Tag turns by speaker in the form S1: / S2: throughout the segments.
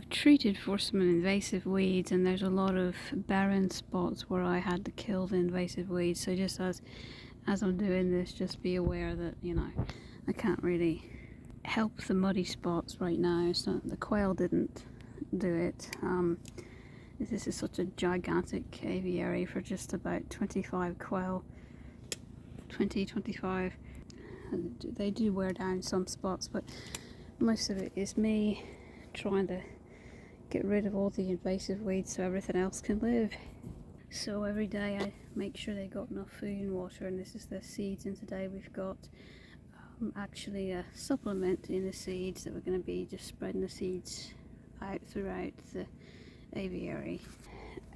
S1: I've treated for some invasive weeds, and there's a lot of barren spots where I had to kill the invasive weeds. So just as I'm doing this, just be aware that I can't really help the muddy spots right now. So the quail didn't do it. This is such a gigantic aviary for just about 25 quail. 25. They do wear down some spots, but most of it is me trying to get rid of all the invasive weeds so everything else can live. So every day I make sure they got enough food and water, and this is the seeds, and today we've got actually a supplement in the seeds that we're going to be just spreading the seeds out throughout the aviary.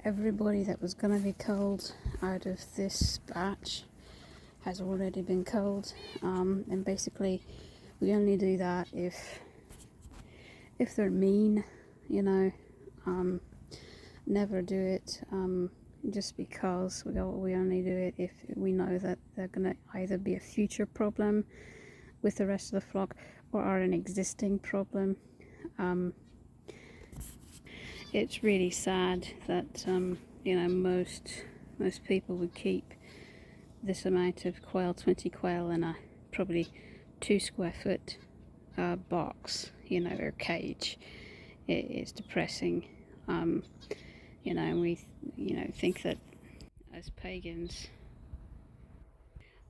S1: Everybody that was going to be culled out of this batch has already been culled, and basically we only do that if they're mean, never do it just because we only do it if we know that they're going to either be a future problem with the rest of the flock or are an existing problem. It's really sad that most people would keep this amount of quail, 20 quail, in a probably 2 square foot box, or cage. It's depressing, and we think that as pagans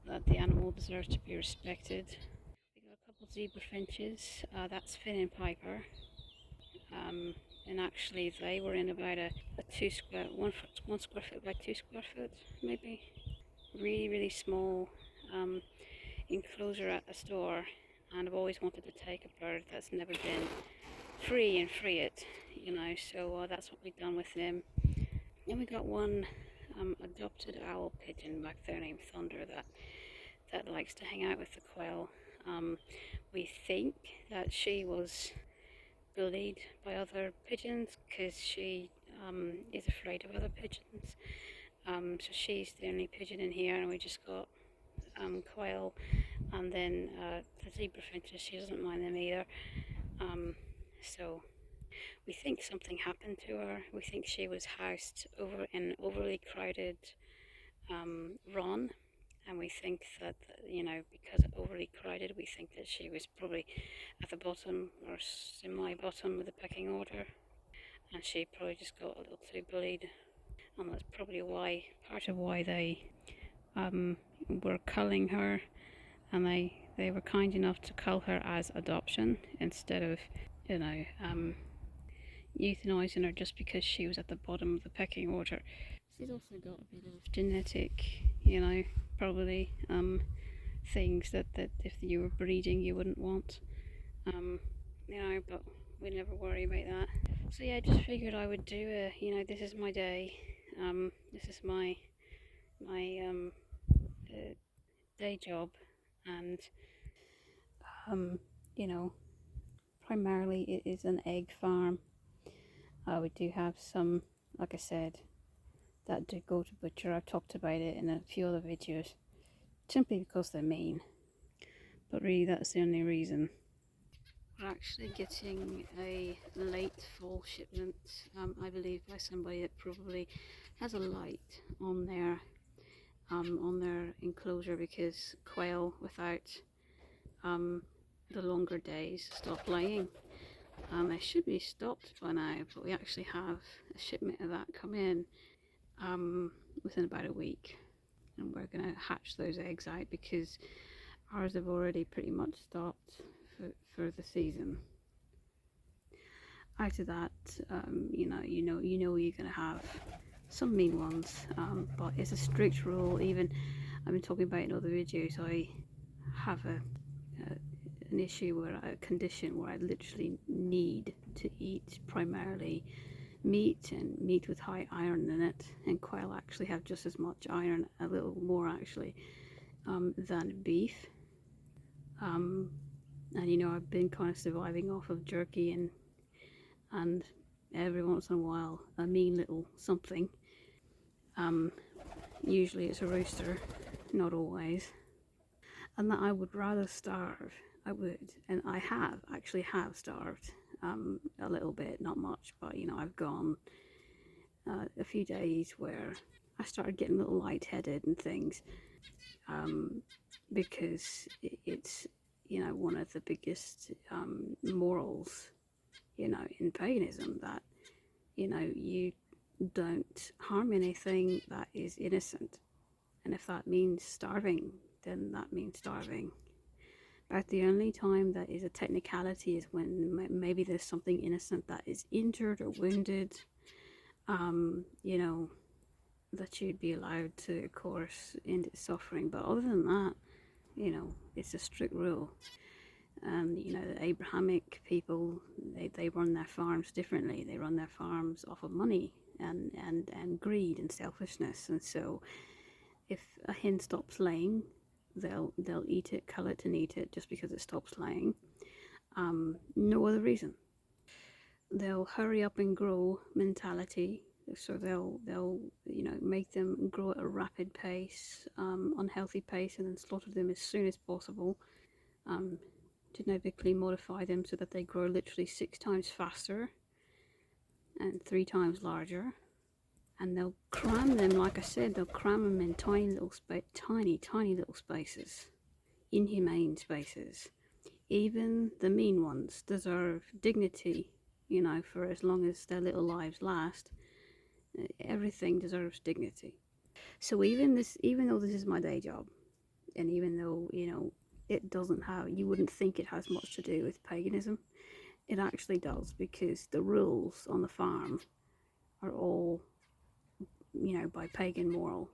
S1: that the animal deserves to be respected. We got a couple of zebra finches. That's Finn and Piper. And actually they were in about a 1 square foot by 2 square foot, maybe. Really small enclosure at a store, and I've always wanted to take a bird that's never been free and free it, so that's what we've done with them. And we got one adopted owl pigeon back there named Thunder that likes to hang out with the quail. We think that she was bullied by other pigeons because she is afraid of other pigeons. So she's the only pigeon in here, and we just got quail, and then the zebra finches, she doesn't mind them either. So we think something happened to her. We think she was housed over in overly crowded run, and we think that because overly crowded, we think that she was probably at the bottom or semi-bottom of the pecking order, and she probably just got a little too bullied, and that's probably part of why they were culling her, and they were kind enough to cull her as adoption instead of euthanizing her just because she was at the bottom of the pecking order. She's also got a bit of genetic, probably things that if you were breeding you wouldn't want, but we never worry about that. So yeah, I just figured I would do this is my day. This is my day job, and primarily it is an egg farm. We do have some, like I said, that do go to butcher. I've talked about it in a few other videos, simply because they're mean, but really that's the only reason. We're actually getting a late fall shipment, I believe by somebody that probably has a light on their enclosure, because quail without the longer days stop laying. They should be stopped by now, but we actually have a shipment of that come in within about a week, and we're going to hatch those eggs out because ours have already pretty much stopped for the season. Out of that, you're going to have some mean ones, but it's a strict rule. Even I've been talking about in other videos, I have an issue a condition where I literally need to eat primarily meat, and meat with high iron in it, and quail actually have just as much iron, a little more actually, than beef. And I've been kind of surviving off of jerky and every once in a while a mean little something. Usually it's a rooster, not always. And that I would rather starve. I would, and I have starved a little bit, not much, but I've gone a few days where I started getting a little lightheaded and things, because it's one of the biggest morals in paganism, that you don't harm anything that is innocent, and if that means starving, then that means starving. But the only time that is a technicality is when maybe there's something innocent that is injured or wounded, you know, that you'd be allowed to, of course, end its suffering. But other than that, it's a strict rule. And, the Abrahamic people, they run their farms differently. They run their farms off of money and greed and selfishness. And so if a hen stops laying, they'll eat it, cull it, and eat it just because it stops laying. No other reason. They'll hurry up and grow mentality, so they'll make them grow at a rapid pace, unhealthy pace, and then slaughter them as soon as possible. Genetically modify them so that they grow literally 6 times faster and 3 times larger. And they'll cram them, like I said, they'll cram them in tiny little spaces, inhumane spaces. Even the mean ones deserve dignity, for as long as their little lives last. Everything deserves dignity. So even though this is my day job, and even though, it doesn't have, you wouldn't think it has much to do with paganism, it actually does, because the rules on the farm are all, by pagan moral.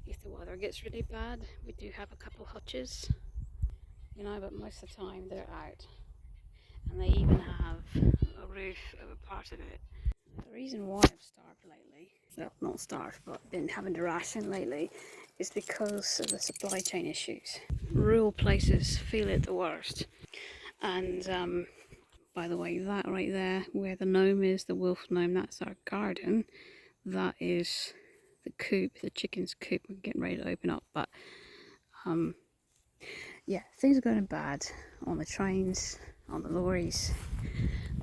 S1: If the weather gets really bad, we do have a couple hutches, but most of the time they're out. And they even have a roof over part of it. The reason why I've starved lately, well, not starved, but been having to ration lately, is because of the supply chain issues. Rural places feel it the worst. And by the way, that right there, where the gnome is, the wolf gnome, that's our garden. That is the coop, the chicken's coop. We're getting ready to open up, but yeah, things are going bad on the trains, on the lorries,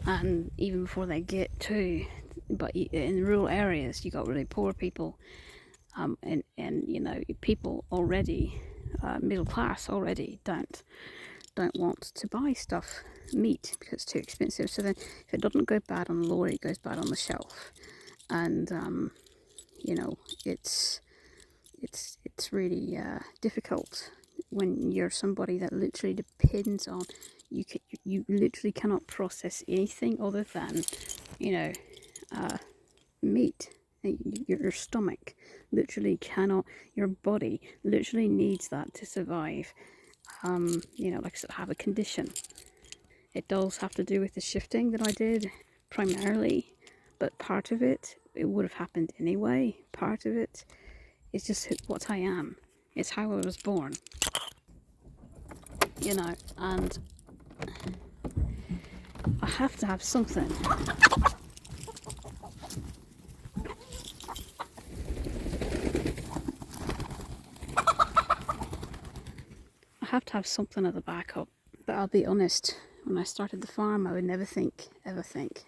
S1: and even before they get to, but in rural areas, you got really poor people, and people already, middle class already, don't want to buy stuff, meat, because it's too expensive. So then, if it doesn't go bad on the lorry, it goes bad on the shelf, and it's really difficult when you're somebody that literally depends on, you literally cannot process anything other than meat. Your stomach literally cannot, your body literally needs that to survive. Like I said, I have a condition. It does have to do with the shifting that I did primarily, but part of it would have happened anyway. Part of it is just what I am. It's how I was born. And I have to have something. I have to have something as a backup. But I'll be honest, when I started the farm, I would never ever think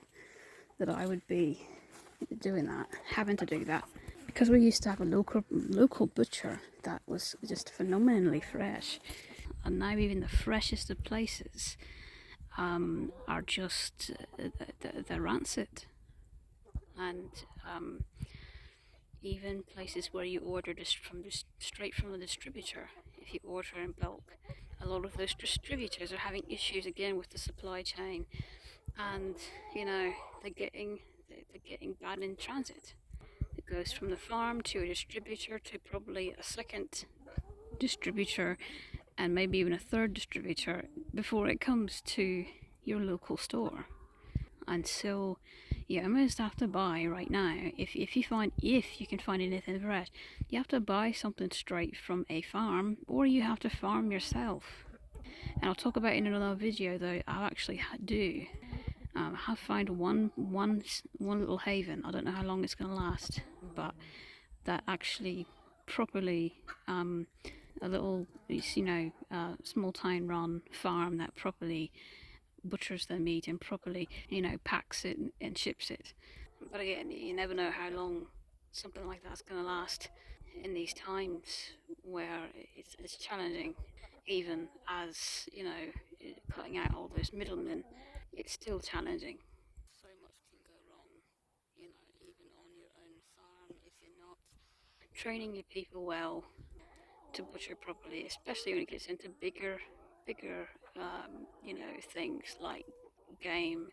S1: that I would be doing that, having to do that. Because we used to have a local butcher that was just phenomenally fresh. And now even the freshest of places are just, they're rancid. And even places where you order straight from the distributor, if you order in bulk, a lot of those distributors are having issues again with the supply chain, and they're getting bad in transit. It goes from the farm to a distributor to probably a second distributor and maybe even a third distributor before it comes to your local store. And so you almost have to buy right now, if you can find anything fresh, you have to buy something straight from a farm, or you have to farm yourself. And I'll talk about it in another video, though. I actually do have found one little haven. I don't know how long it's going to last, but that actually properly a little, small town run farm that properly butchers their meat and properly, packs it and ships it. But again, you never know how long something like that's going to last in these times where it's challenging, even as, cutting out all those middlemen, it's still challenging. So much can go wrong, even on your own farm if you're not training your people well to butcher properly, especially when it gets into bigger, things like game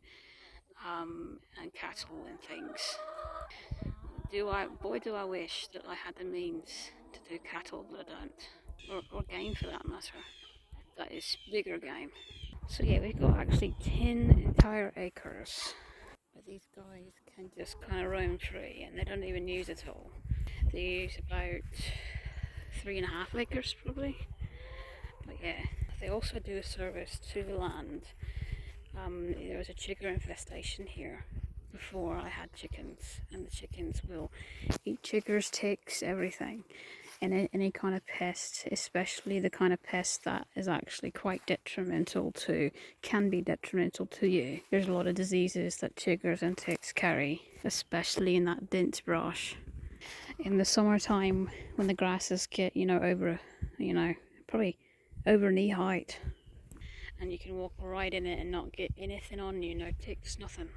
S1: and cattle and things. Do I wish that I had the means to do cattle, but I don't, or game for that matter. That is bigger game. So yeah, we've got actually 10 entire acres where these guys can just kind of roam free, and they don't even use it all. They use about 3.5 acres probably. But yeah, they also do a service to the land. There was a chicken infestation here before I had chickens, and the chickens will eat chiggers, ticks, everything, and any kind of pest, especially the kind of pest that is actually quite detrimental to, can be detrimental to you. There's a lot of diseases that chiggers and ticks carry, especially in that dense brush. In the summertime, when the grasses get, probably over knee height, and you can walk right in it and not get anything on you, no ticks, nothing.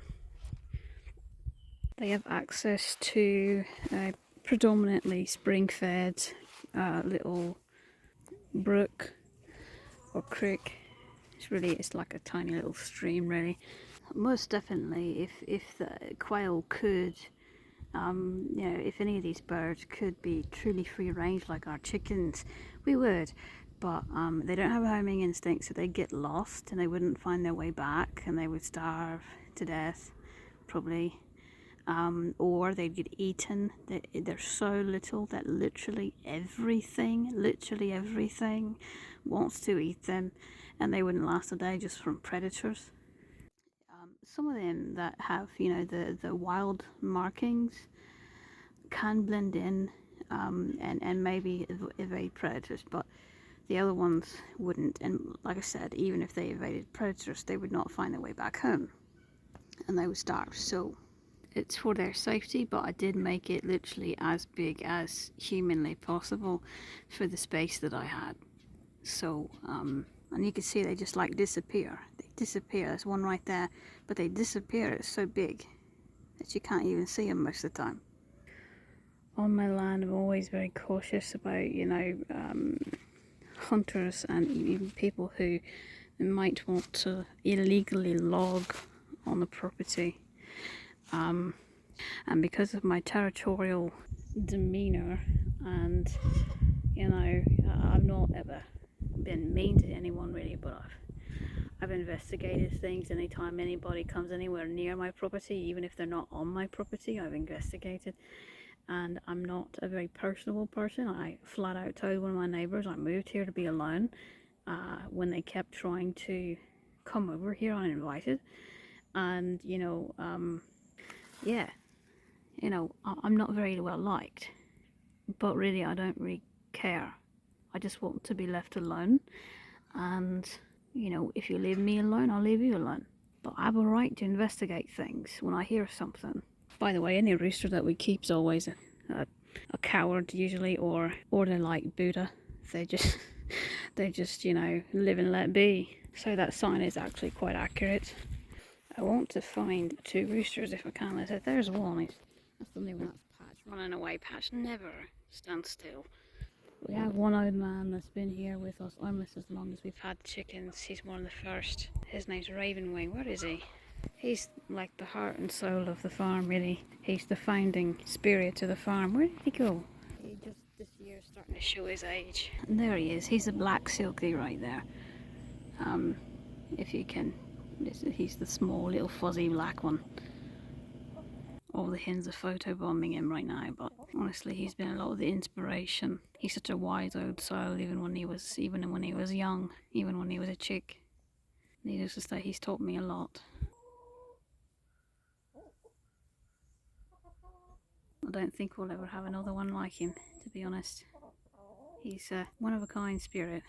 S1: They have access to predominantly spring-fed little brook or creek. It's like a tiny little stream, really. Most definitely, if the quail could, if any of these birds could be truly free range like our chickens, we would. But they don't have a homing instinct, so they'd get lost and they wouldn't find their way back, and they would starve to death, probably. Or they'd get eaten. They're so little that literally everything wants to eat them, and they wouldn't last a day just from predators. Some of them that have, the wild markings can blend in and maybe evade predators, but the other ones wouldn't. And like I said, even if they evaded predators, they would not find their way back home, and they would starve. So it's for their safety, but I did make it literally as big as humanly possible for the space that I had. So, and you can see they just like disappear. They disappear. There's one right there, but they disappear. It's so big that you can't even see them most of the time. On my land, I'm always very cautious about, hunters and even people who might want to illegally log on the property. And because of my territorial demeanour, and I've not ever been mean to anyone really, but I've investigated things. Anytime anybody comes anywhere near my property, even if they're not on my property, I've investigated. And I'm not a very personable person. I flat out told one of my neighbours I moved here to be alone when they kept trying to come over here uninvited. And I'm not very well liked, but really I don't really care. I just want to be left alone, and if you leave me alone, I'll leave you alone. But I have a right to investigate things when I hear something. By the way, any rooster that we keep is always a coward usually, or they're like Buddha. They just live and let be. So that sign is actually quite accurate. I want to find 2 roosters if I can. I said, there's one. That's the only one that's Patch. Running away, Patch never stands still. We have one old man that's been here with us almost as long as we've had chickens. He's one of the first. His name's Ravenwing. Where is he? He's like the heart and soul of the farm, really. He's the founding spirit of the farm. Where did he go? He just this year is starting to show his age. And there he is. He's a black silky right there. If you can, he's the small little fuzzy black one. All the hens are photobombing him right now, but honestly, he's been a lot of the inspiration. He's such a wise old soul, even when he was young, even when he was a chick. Needless to say, he's taught me a lot. I don't think we'll ever have another one like him, to be honest. He's a one of a kind spirit.